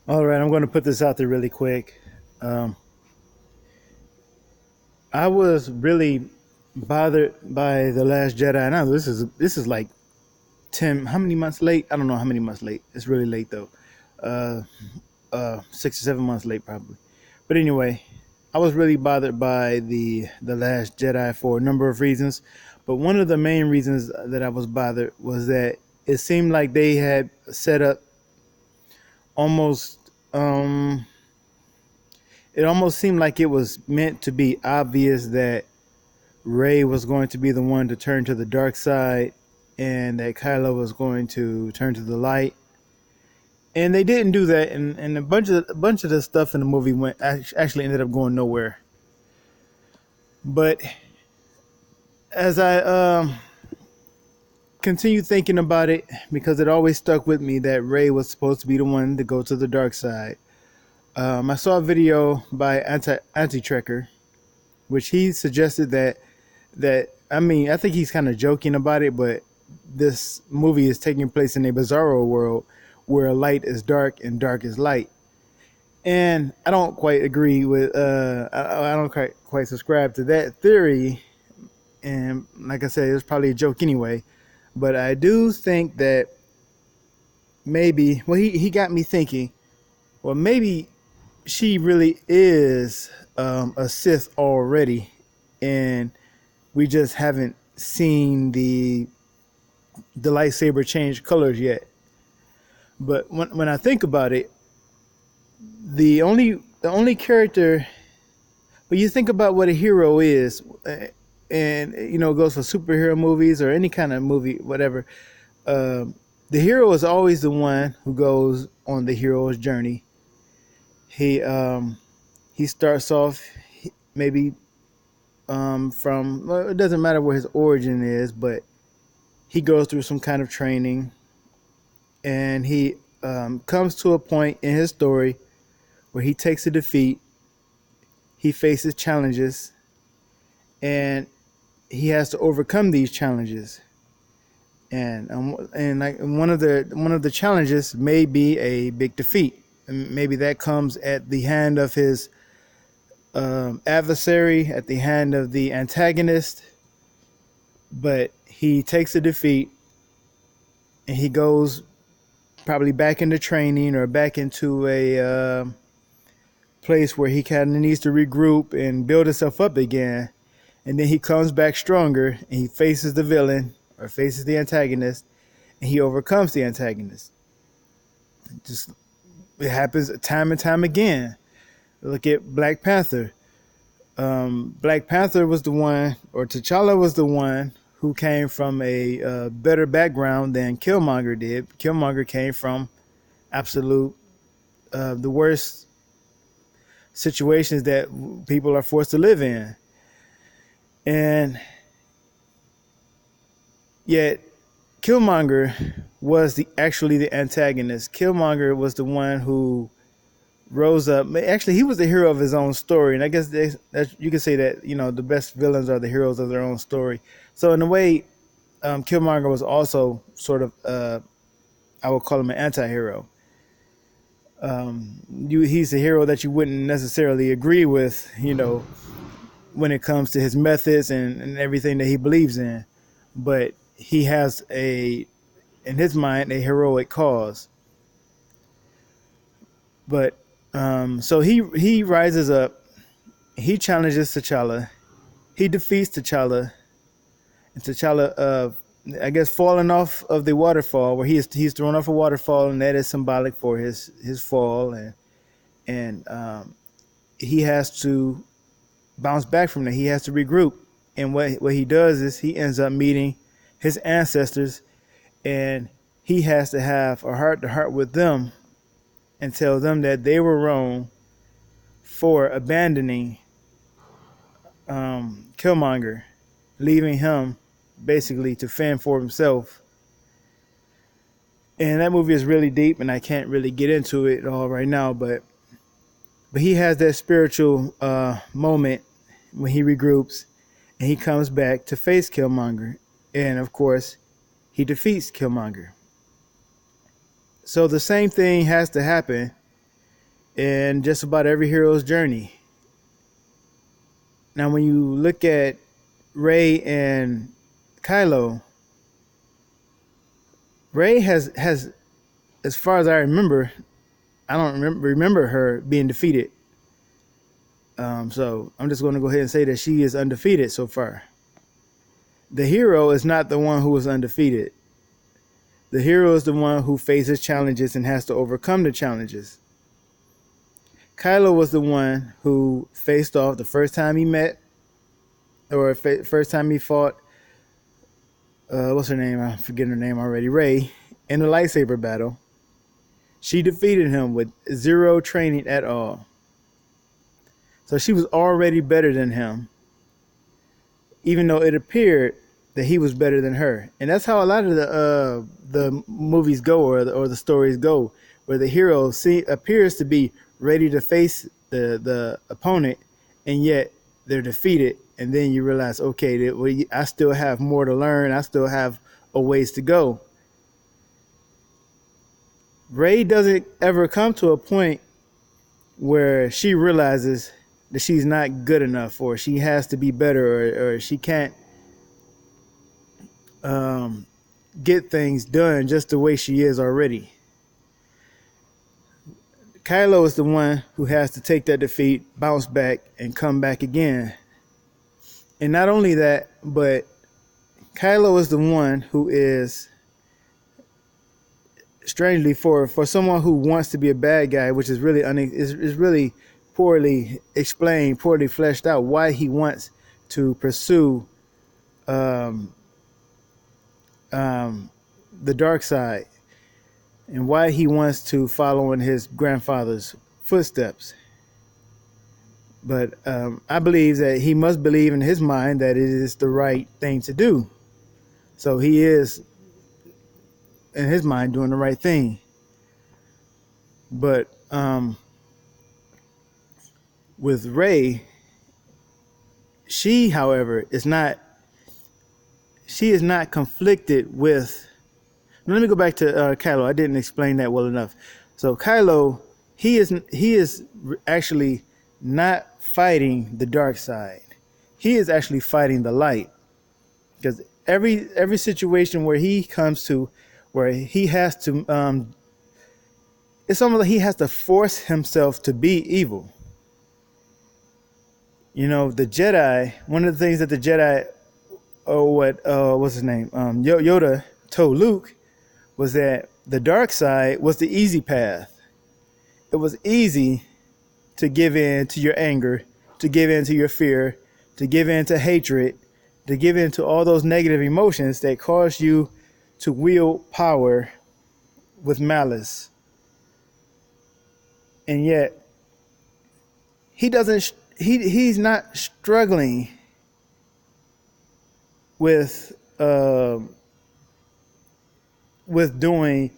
All right, I'm going to put this out there really quick. Um, I was really bothered by the Last Jedi. I know this is like 10. How many months late? I don't know how many months late. It's really late though. Uh, 6 or 7 months late probably. But anyway, I was really bothered by the Last Jedi for a number of reasons. But one of the main reasons that I was bothered was that it seemed like they had set up almost it almost seemed like it was meant to be obvious that Rey was going to be the one to turn to the dark side and that Kylo was going to turn to the light. And they didn't do that, and a bunch of the stuff in the movie went actually ended up going nowhere. But as I continued thinking about it, because it always stuck with me that Rey was supposed to be the one to go to the dark side, I saw a video by Anti Trekker, which he suggested that I mean I think he's kind of joking about it, but this movie is taking place in a bizarro world where light is dark and dark is light, and I don't quite agree with I don't quite subscribe to that theory, and like I said, it's probably a joke anyway, but I do think that maybe he got me thinking, well maybe she really is a Sith already, and we just haven't seen the lightsaber change colors yet. But when I think about it, the only character, when you think about what a hero is, and it goes for superhero movies or any kind of movie, whatever. Um, the hero is always the one who goes on the hero's journey. He he starts off maybe from, well, it doesn't matter where his origin is, but he goes through some kind of training, and he comes to a point in his story where he takes a defeat, he faces challenges, and he has to overcome these challenges. And like one of the challenges may be a big defeat, and maybe that comes at the hand of his adversary, at the hand of the antagonist. But he takes a defeat, and he goes probably back into training or back into a place where he kind of needs to regroup and build himself up again. And then he comes back stronger, and he faces the villain or faces the antagonist, and he overcomes the antagonist. Just it happens time and time again. Look at Black Panther. Black Panther was the one, or T'Challa was the one who came from a better background than Killmonger did. Killmonger came from absolute the worst situations that people are forced to live in, and yet Killmonger was actually the antagonist. Killmonger was the one who rose up. Actually, he was the hero of his own story, and I guess you could say that the best villains are the heroes of their own story. So in a way, Killmonger was also sort of I would call him an anti-hero. He's a hero that you wouldn't necessarily agree with, when it comes to his methods and everything that he believes in, but he has in his mind, a heroic cause. But so he rises up, he challenges T'Challa, he defeats T'Challa, and T'Challa, I guess, falling off of the waterfall, where he's thrown off a waterfall, and that is symbolic for his fall, and he has to bounce back from that. He has to regroup, and what he does is he ends up meeting his ancestors, and he has to have a heart to heart with them and tell them that they were wrong for abandoning Killmonger, leaving him basically to fend for himself. And that movie is really deep, and I can't really get into it all right now. But he has that spiritual moment when he regroups, and he comes back to face Killmonger, and of course, he defeats Killmonger. So the same thing has to happen in just about every hero's journey. Now, when you look at Rey and Kylo, Rey has, as far as I remember, I don't remember her being defeated. So I'm just going to go ahead and say that she is undefeated so far. The hero is not the one who is undefeated. The hero is the one who faces challenges and has to overcome the challenges. Kylo was the one who faced off the first time he met, or first time he fought, what's her name? I'm forgetting her name already. Rey, in the lightsaber battle. She defeated him with zero training at all. So she was already better than him, even though it appeared that he was better than her. And that's how a lot of the movies go, or the stories go, where the hero appears to be ready to face the opponent, and yet they're defeated. And then you realize, okay, I still have more to learn. I still have a ways to go. Rey doesn't ever come to a point where she realizes that she's not good enough, or she has to be better, or she can't get things done just the way she is already. Kylo is the one who has to take that defeat, bounce back, and come back again. And not only that, but Kylo is the one who is, strangely, for someone who wants to be a bad guy, which is really is really poorly explained, poorly fleshed out, why he wants to pursue the dark side, and why he wants to follow in his grandfather's footsteps. But I believe that he must believe in his mind that it is the right thing to do. So he is, in his mind, doing the right thing. But with Rey, she, however, is not conflicted with. Let me go back to Kylo. I didn't explain that well enough. So Kylo, he is actually not fighting the dark side. He is actually fighting the light, because every situation where he comes to, where he has to, it's almost like he has to force himself to be evil. You know, the Jedi. One of the things that the Jedi, what's his name, Yoda told Luke, was that the dark side was the easy path. It was easy to give in to your anger, to give in to your fear, to give in to hatred, to give in to all those negative emotions that cause you to wield power with malice. And yet, he's not struggling with doing,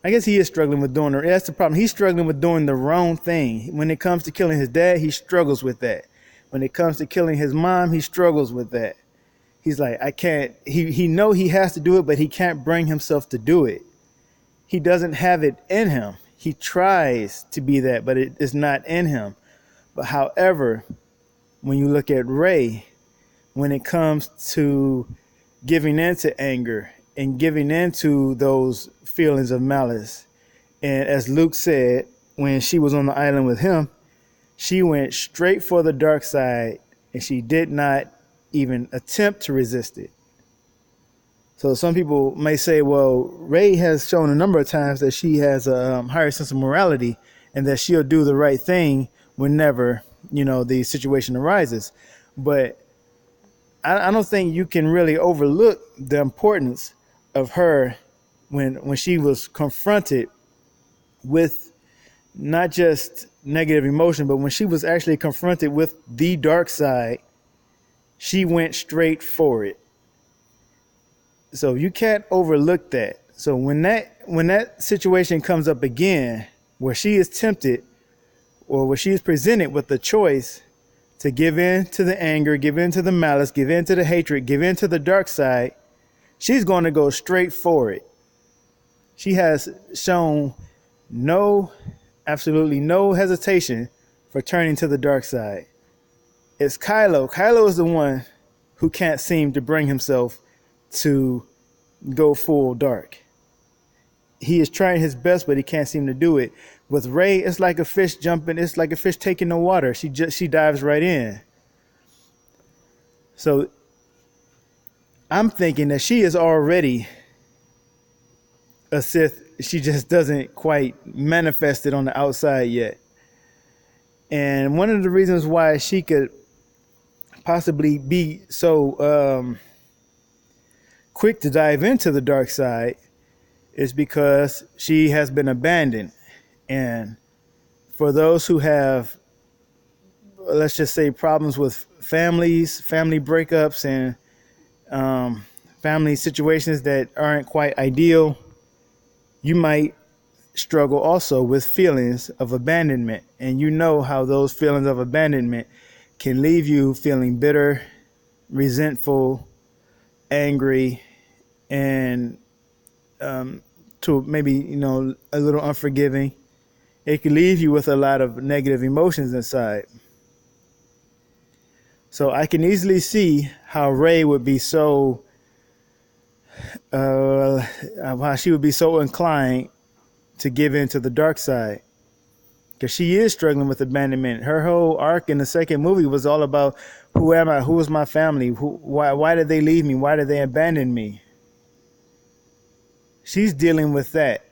I guess he is struggling with doing, that's the problem. He's struggling with doing the wrong thing. When it comes to killing his dad, he struggles with that. When it comes to killing his mom, he struggles with that. He's like, I can't, he know he has to do it, but he can't bring himself to do it. He doesn't have it in him. He tries to be that, but it is not in him. But however, when you look at Rey, when it comes to giving in to anger and giving into those feelings of malice, and as Luke said, when she was on the island with him, she went straight for the dark side, and she did not even attempt to resist it. So some people may say, well, Rey has shown a number of times that she has a higher sense of morality, and that she'll do the right thing whenever, the situation arises. But I don't think you can really overlook the importance of her when she was confronted with not just negative emotion, but when she was actually confronted with the dark side, she went straight for it. So you can't overlook that. So when that situation comes up again, where she is tempted, or where she is presented with the choice to give in to the anger, give in to the malice, give in to the hatred, give in to the dark side, she's going to go straight for it. She has shown no absolutely no hesitation for turning to the dark side. It's Kylo. Kylo is the one who can't seem to bring himself to go full dark. He is trying his best, but he can't seem to do it. With Rey, it's like a fish jumping. It's like a fish taking the water. She dives right in. So I'm thinking that she is already a Sith. She just doesn't quite manifest it on the outside yet. And one of the reasons why she could possibly be so quick to dive into the dark side is because she has been abandoned. And for those who have, let's just say, problems with families, family breakups, and family situations that aren't quite ideal, you might struggle also with feelings of abandonment. And you know how those feelings of abandonment can leave you feeling bitter, resentful, angry, and to maybe, a little unforgiving. It can leave you with a lot of negative emotions inside. So I can easily see how Rey would be how she would be so inclined to give in to the dark side, because she is struggling with abandonment. Her whole arc in the second movie was all about, who am I? Who is my family? Why did they leave me? Why did they abandon me? She's dealing with that.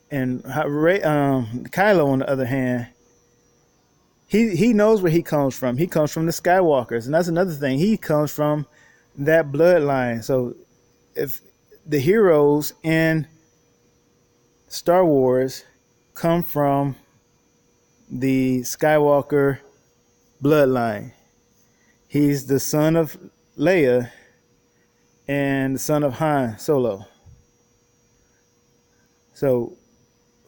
And Kylo, on the other hand, he knows where he comes from. He comes from the Skywalkers, and that's another thing. He comes from that bloodline. So if the heroes in Star Wars come from the Skywalker bloodline, he's the son of Leia and the son of Han Solo. So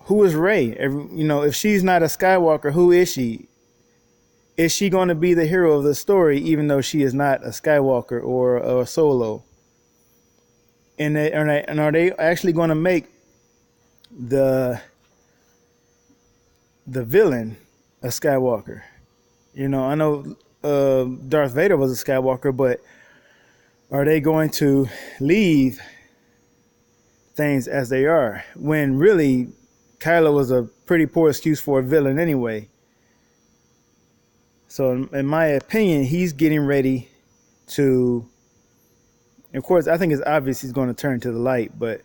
who is Rey? If she's not a Skywalker, who is she? Is she going to be the hero of the story, even though she is not a Skywalker or a Solo? And are they actually going to make the villain a Skywalker? I know Darth Vader was a Skywalker, but are they going to leave things as they are, when really Kylo was a pretty poor excuse for a villain anyway? So in my opinion, he's getting ready to, of course, I think it's obvious he's going to turn to the light, but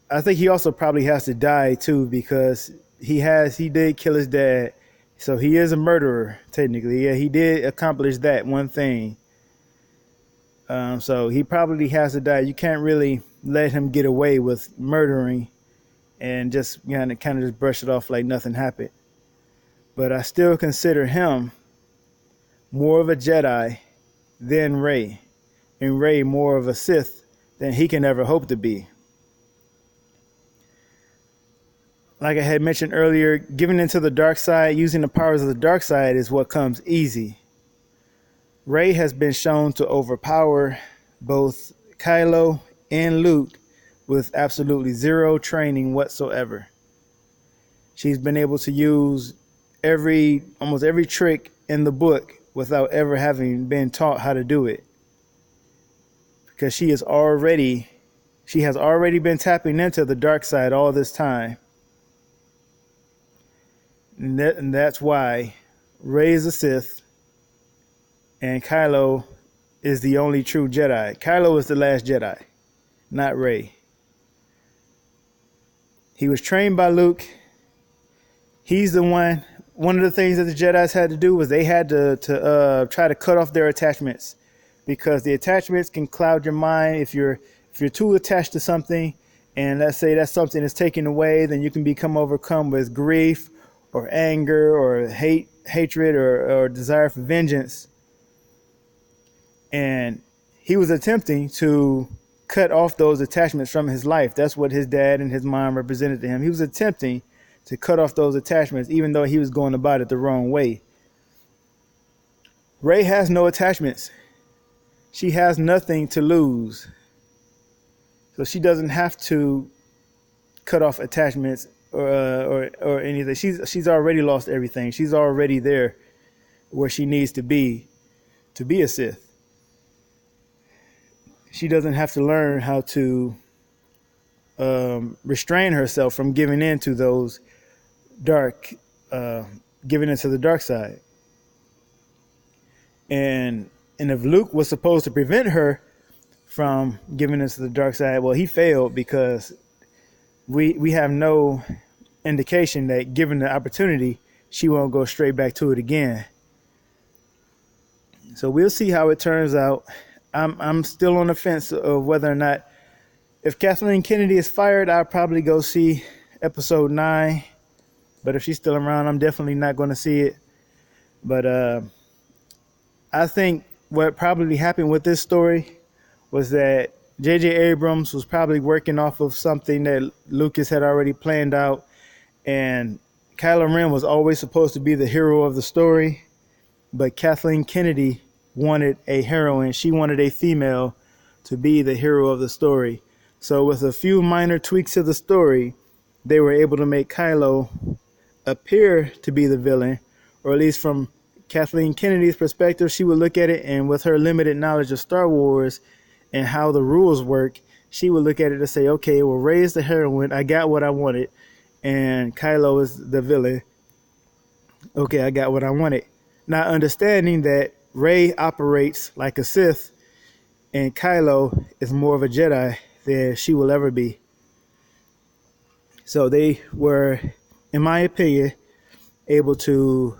I think he also probably has to die too, because he did kill his dad. So he is a murderer, technically. Yeah, he did accomplish that one thing. So he probably has to die. You can't really let him get away with murdering and just kind of just brush it off like nothing happened. But I still consider him more of a Jedi than Rey, and Rey more of a Sith than he can ever hope to be. Like I had mentioned earlier, giving into the dark side, using the powers of the dark side is what comes easy. Rey has been shown to overpower both Kylo and Luke with absolutely zero training whatsoever. She's been able to use almost every trick in the book without ever having been taught how to do it, because she has already been tapping into the dark side all this time. And that's why Rey is a Sith and Kylo is the only true Jedi. Kylo is the last Jedi, not Rey. He was trained by Luke. He's the one. One of the things that the Jedis had to do was they had to try to cut off their attachments, because the attachments can cloud your mind. If you're too attached to something, and let's say that something is taken away, then you can become overcome with grief or anger or hatred or desire for vengeance. And he was attempting to cut off those attachments from his life. That's what his dad and his mom represented to him. He was attempting to cut off those attachments, even though he was going about it the wrong way. Rey has no attachments. She has nothing to lose. So she doesn't have to cut off attachments or anything. She's already lost everything. She's already there where she needs to be a Sith. She doesn't have to learn how to restrain herself from giving in to those dark, giving into the dark side. And if Luke was supposed to prevent her from giving into the dark side, well, he failed, because we have no indication that, given the opportunity, she won't go straight back to it again. So we'll see how it turns out. I'm still on the fence of whether or not, if Kathleen Kennedy is fired, I'll probably go see episode 9. But if she's still around, I'm definitely not going to see it. But I think what probably happened with this story was that J.J. Abrams was probably working off of something that Lucas had already planned out. And Kylo Ren was always supposed to be the hero of the story. But Kathleen Kennedy wanted a heroine. She wanted a female to be the hero of the story. So with a few minor tweaks to the story, they were able to make Kylo appear to be the villain, or at least from Kathleen Kennedy's perspective, she would look at it, and with her limited knowledge of Star Wars and how the rules work, she would look at it and say, okay, well, Rey's the heroine. I got what I wanted. And Kylo is the villain. Okay, I got what I wanted. Not understanding that Rey operates like a Sith and Kylo is more of a Jedi than she will ever be. So they were, in my opinion, able to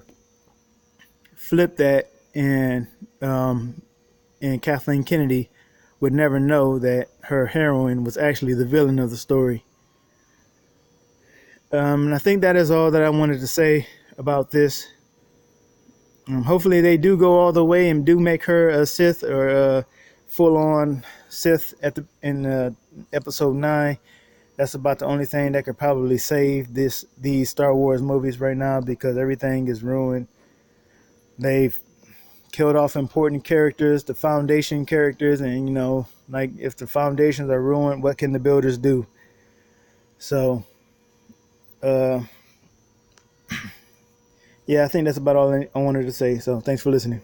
flip that, and Kathleen Kennedy would never know that her heroine was actually the villain of the story. And I think that is all that I wanted to say about this. Hopefully they do go all the way and do make her a Sith, or a full-on Sith in episode 9. That's about the only thing that could probably save these Star Wars movies right now, because everything is ruined. They've killed off important characters, the foundation characters, and like, if the foundations are ruined, what can the builders do? So yeah, I think that's about all I wanted to say. So thanks for listening.